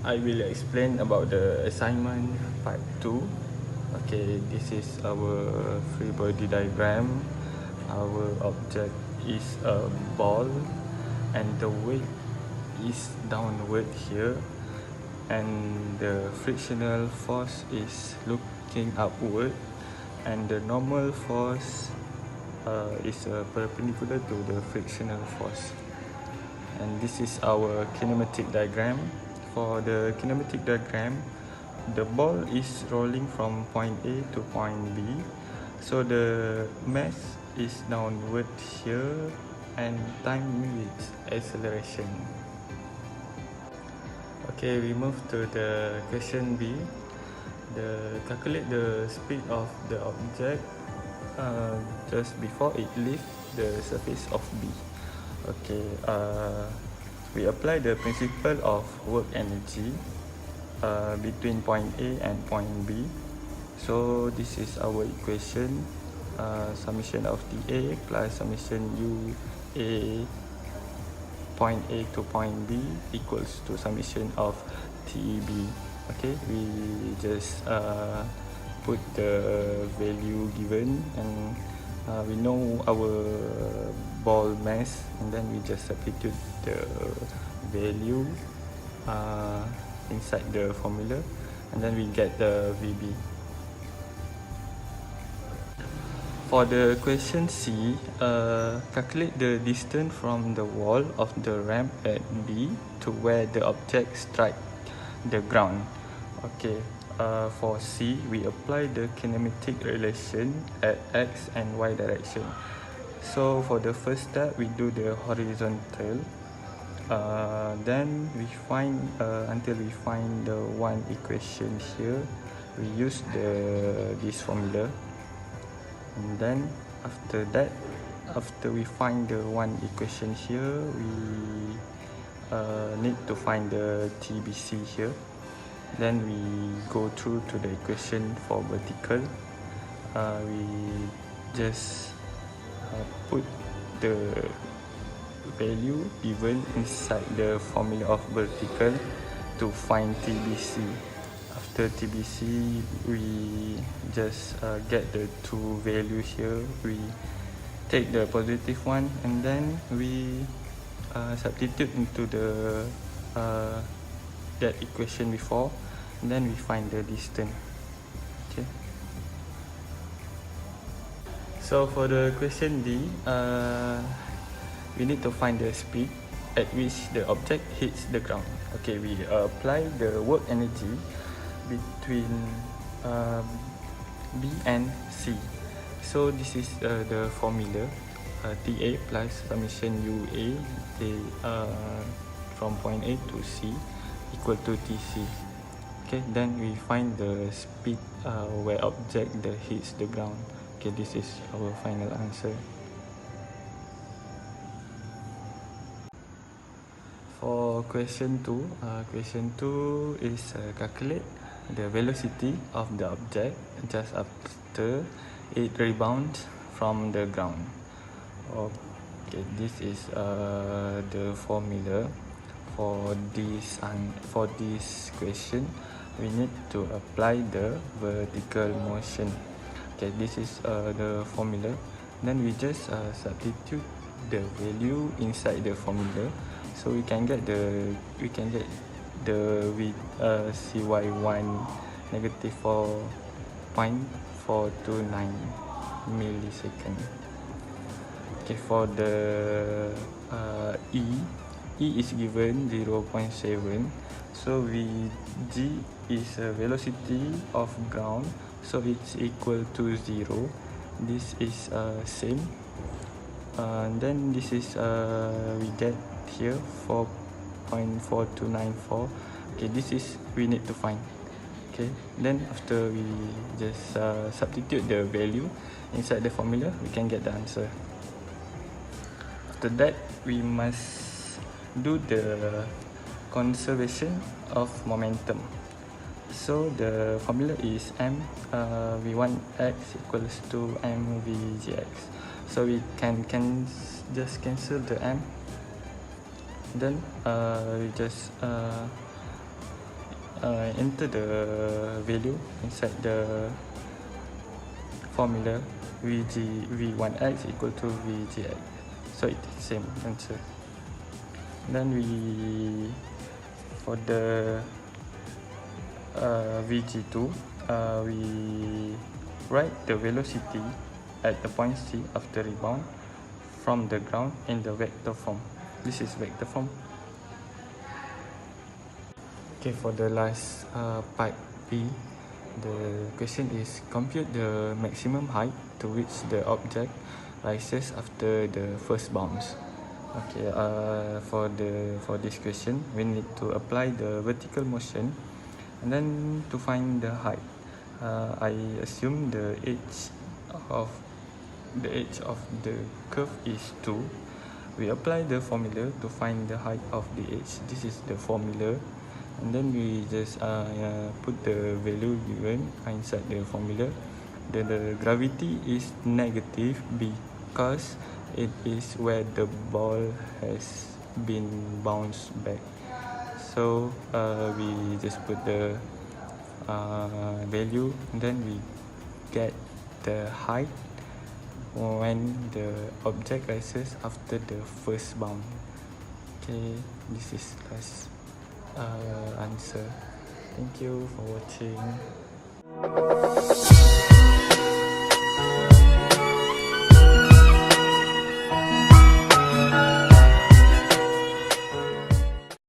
I will explain about the assignment part 2. Okay, this is our free body diagram. Our object is a ball and the weight is downward here, and the frictional force is looking upward, and the normal force is perpendicular to the frictional force. And this is our kinematic diagram. For the kinematic diagram, the ball is rolling from point A to point B, so the mass is downward here and time with acceleration. Okay, we move to the question B. Calculate the speed of the object just before it leaves the surface of B. Okay, we apply the principle of work energy between point A and point B. So this is our equation, summation of TA plus summation UA point A to point B equals to summation of TB. Okay, we just put the value given, and we know our ball mass, and then we just substitute the value inside the formula, and then we get the VB. For the question C, calculate the distance from the wall of the ramp at B to where the object strikes the ground. Okay, for C, we apply the kinematic relation at X and Y direction. So for the first step, we do the horizontal. Then we find until we find the one equation here, we use this formula. And then after that, after we find the one equation here, we need to find the TBC here. Then we go through to the equation for vertical. We just put the value given inside the formula of vertical to find TBC. After TBC, we just get the two values here. We take the positive one, and then we substitute into the that equation before, and then we find the distance. Okay. So for the question D, we need to find the speed at which the object hits the ground. Okay, we apply the work energy between B and C. So this is the formula, TA plus summation UA from point A to C equal to TC. Okay, then we find the speed where object hits the ground. Okay, this is our final answer. For question 2 is calculate the velocity of the object just after it rebounds from the ground. Okay, this is the formula for this question. We need to apply the vertical motion. Okay, this is the formula. Then we just substitute the value inside the formula, so we can get the with CY1 negative 4.429 millisecond. Okay, for the E is given 0.7. So G is a velocity of ground, so it's equal to 0. This is same. Then this is we get here 4.4294. Okay, this is we need to find. Okay, then after we just substitute the value inside the formula, we can get the answer. After that, we must do the conservation of momentum. So the formula is m v1 x equals to m vgx. So we can just cancel the m. Then we just enter the value inside the formula v1x equal to vgx, so it's the same answer. Then for the vg2, we write the velocity at the point C after rebound from the ground in the vector form. This is vector form. Okay, for the last part B, the question is compute the maximum height to which the object rises after the first bounce. Okay, for this question, we need to apply the vertical motion, and then to find the height, I assume the edge of the curve is 2. We apply the formula to find the height of the edge. This is the formula, and then we just put the value given inside the formula. The gravity is negative because it is where the ball has been bounced back. So we just put the value, and then we get the height when the object rises after the first bounce. Okay, this is last answer. Thank you for watching.